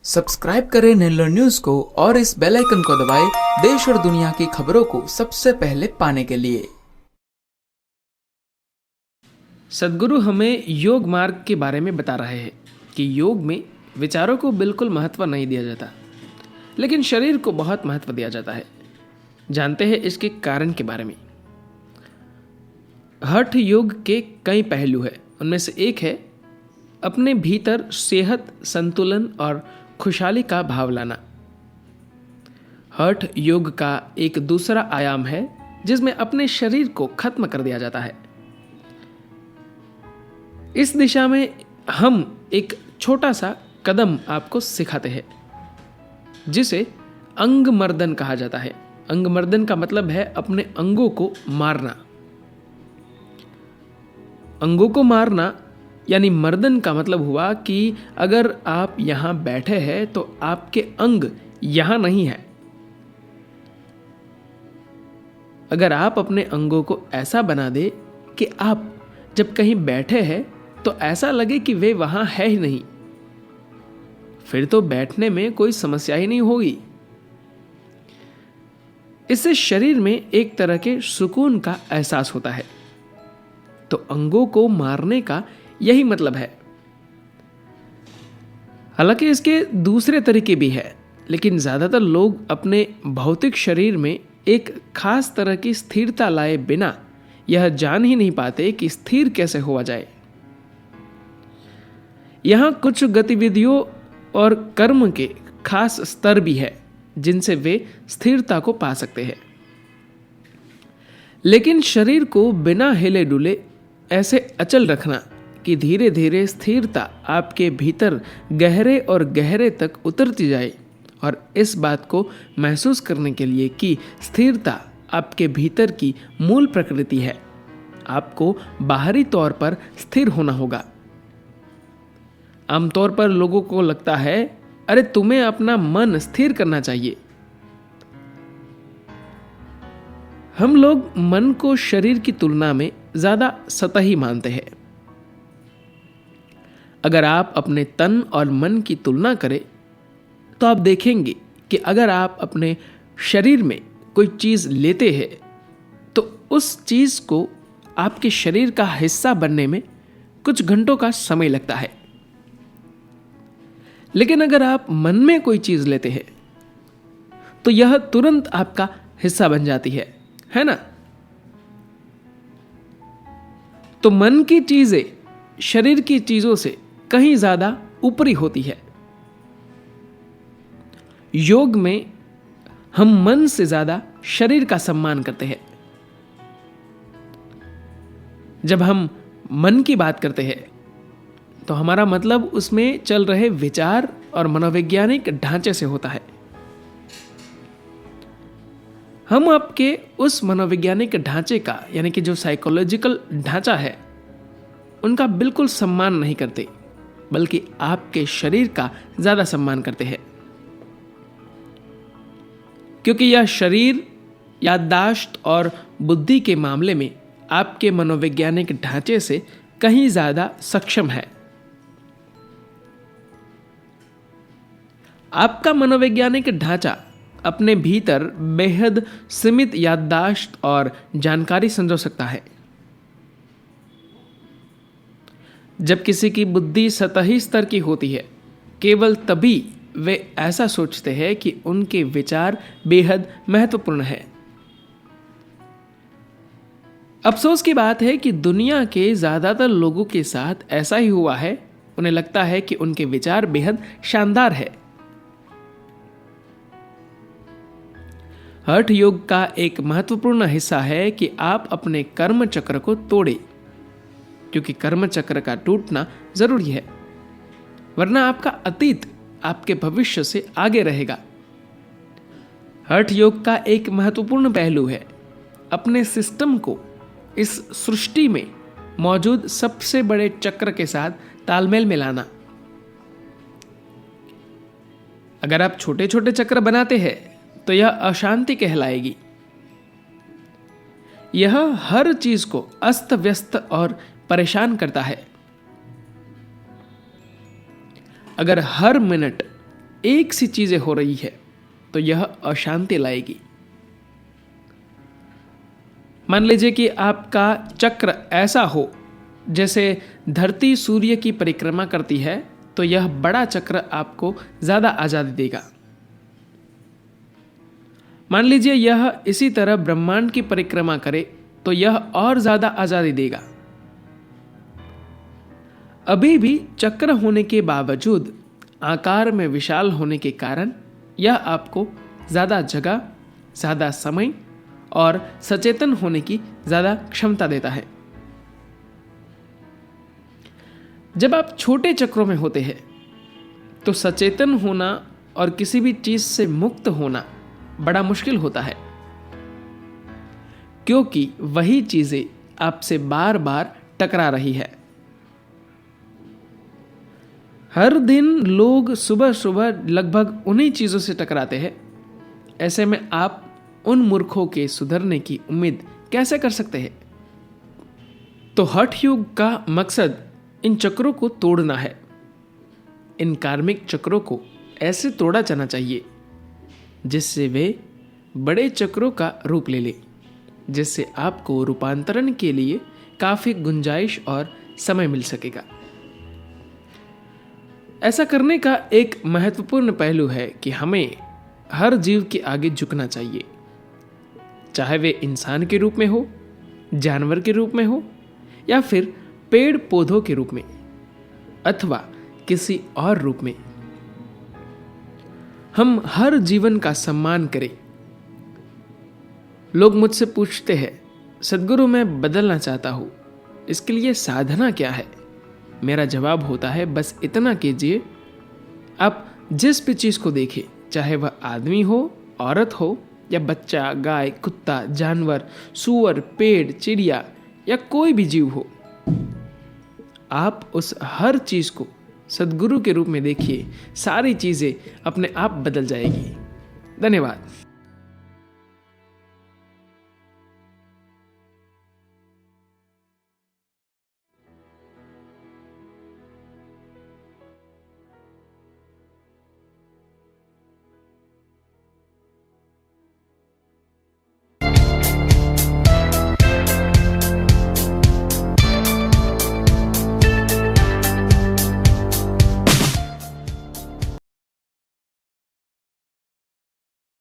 Subscribe करें Nellore news को और इस बेल आइकन को दबाएं देश और दुनिया की खबरों को सबसे पहले पाने के लिए। सद्गुरु हमें योग मार्ग के बारे में बता रहे हैं कि योग में विचारों को बिल्कुल महत्व नहीं दिया जाता, लेकिन शरीर को बहुत महत्व दिया जाता है। जानते हैं इसके कारण के बारे में। हठ योग के कई पहलू हैं। उनमें से एक है अपने भीतर सेहत, संतुलन और खुशहाली का भाव लाना। हठ योग का एक दूसरा आयाम है जिसमें अपने शरीर को खत्म कर दिया जाता है। इस दिशा में हम एक छोटा सा कदम आपको सिखाते हैं जिसे अंग मर्दन कहा जाता है। अंग मर्दन का मतलब है अपने अंगों को मारना। अंगों को मारना यानी मर्दन का मतलब हुआ कि अगर आप यहां बैठे हैं तो आपके अंग यहां नहीं है। अगर आप अपने अंगों को ऐसा बना दे कि आप जब कहीं बैठे हैं तो ऐसा लगे कि वे वहां है ही नहीं, फिर तो बैठने में कोई समस्या ही नहीं होगी। इससे शरीर में एक तरह के सुकून का एहसास होता है। तो अंगों को मारने का यही मतलब है। हालांकि इसके दूसरे तरीके भी हैं, लेकिन ज्यादातर लोग अपने भौतिक शरीर में एक खास तरह की स्थिरता लाए बिना यह जान ही नहीं पाते कि स्थिर कैसे हुआ जाए। यहां कुछ गतिविधियों और कर्म के खास स्तर भी है जिनसे वे स्थिरता को पा सकते हैं। लेकिन शरीर को बिना हिले डुले ऐसे अचल रखना कि धीरे धीरे स्थिरता आपके भीतर गहरे और गहरे तक उतरती जाए, और इस बात को महसूस करने के लिए कि स्थिरता आपके भीतर की मूल प्रकृति है, आपको बाहरी तौर पर स्थिर होना होगा। आमतौर पर लोगों को लगता है, अरे तुम्हें अपना मन स्थिर करना चाहिए। हम लोग मन को शरीर की तुलना में ज्यादा सतही मानते हैं। अगर आप अपने तन और मन की तुलना करें तो आप देखेंगे कि अगर आप अपने शरीर में कोई चीज लेते हैं तो उस चीज को आपके शरीर का हिस्सा बनने में कुछ घंटों का समय लगता है। लेकिन अगर आप मन में कोई चीज लेते हैं तो यह तुरंत आपका हिस्सा बन जाती है ना? तो मन की चीजें शरीर की चीजों से कहीं ज्यादा ऊपरी होती है। योग में हम मन से ज्यादा शरीर का सम्मान करते हैं। जब हम मन की बात करते हैं तो हमारा मतलब उसमें चल रहे विचार और मनोवैज्ञानिक ढांचे से होता है। हम आपके उस मनोवैज्ञानिक ढांचे का यानी कि जो साइकोलॉजिकल ढांचा है उनका बिल्कुल सम्मान नहीं करते, बल्कि आपके शरीर का ज्यादा सम्मान करते हैं, क्योंकि यह शरीर याददाश्त और बुद्धि के मामले में आपके मनोवैज्ञानिक ढांचे से कहीं ज्यादा सक्षम है। आपका मनोवैज्ञानिक ढांचा अपने भीतर बेहद सीमित याददाश्त और जानकारी संजो सकता है। जब किसी की बुद्धि सतही स्तर की होती है, केवल तभी वे ऐसा सोचते हैं कि उनके विचार बेहद महत्वपूर्ण है। अफसोस की बात है कि दुनिया के ज्यादातर लोगों के साथ ऐसा ही हुआ है। उन्हें लगता है कि उनके विचार बेहद शानदार है। हठ योग का एक महत्वपूर्ण हिस्सा है कि आप अपने कर्म चक्र को तोड़ें, क्योंकि कर्म चक्र का टूटना जरूरी है, वरना आपका अतीत आपके भविष्य से आगे रहेगा। हठ योग का एक महत्वपूर्ण पहलू है अपने सिस्टम को इस सृष्टि में मौजूद सबसे बड़े चक्र के साथ तालमेल में लाना। अगर आप छोटे छोटे चक्र बनाते हैं तो यह अशांति कहलाएगी। यह हर चीज को अस्त व्यस्त और परेशान करता है। अगर हर मिनट एक सी चीजें हो रही है तो यह अशांति लाएगी। मान लीजिए कि आपका चक्र ऐसा हो जैसे धरती सूर्य की परिक्रमा करती है, तो यह बड़ा चक्र आपको ज्यादा आजादी देगा। मान लीजिए यह इसी तरह ब्रह्मांड की परिक्रमा करे तो यह और ज्यादा आजादी देगा। अभी भी चक्र होने के बावजूद आकार में विशाल होने के कारण यह आपको ज्यादा जगह, ज्यादा समय और सचेतन होने की ज्यादा क्षमता देता है। जब आप छोटे चक्रों में होते हैं तो सचेतन होना और किसी भी चीज से मुक्त होना बड़ा मुश्किल होता है, क्योंकि वही चीजें आपसे बार बार टकरा रही है। हर दिन लोग सुबह सुबह लगभग उन्हीं चीजों से टकराते हैं। ऐसे में आप उन मूर्खों के सुधरने की उम्मीद कैसे कर सकते हैं? तो हठ योग का मकसद इन चक्रों को तोड़ना है। इन कार्मिक चक्रों को ऐसे तोड़ा जाना चाहिए जिससे वे बड़े चक्रों का रूप ले ले, जिससे आपको रूपांतरण के लिए काफी गुंजाइश और समय मिल सकेगा। ऐसा करने का एक महत्वपूर्ण पहलू है कि हमें हर जीव के आगे झुकना चाहिए, चाहे वे इंसान के रूप में हो, जानवर के रूप में हो, या फिर पेड़ पौधों के रूप में, अथवा किसी और रूप में। हम हर जीवन का सम्मान करें। लोग मुझसे पूछते हैं, सद्गुरु मैं बदलना चाहता हूं, इसके लिए साधना क्या है? मेरा जवाब होता है, बस इतना कीजिए, आप जिस भी चीज को देखें, चाहे वह आदमी हो, औरत हो, या बच्चा, गाय, कुत्ता, जानवर, सूअर, पेड़, चिड़िया या कोई भी जीव हो, आप उस हर चीज को सद्गुरु के रूप में देखिए। सारी चीजें अपने आप बदल जाएगी। धन्यवाद।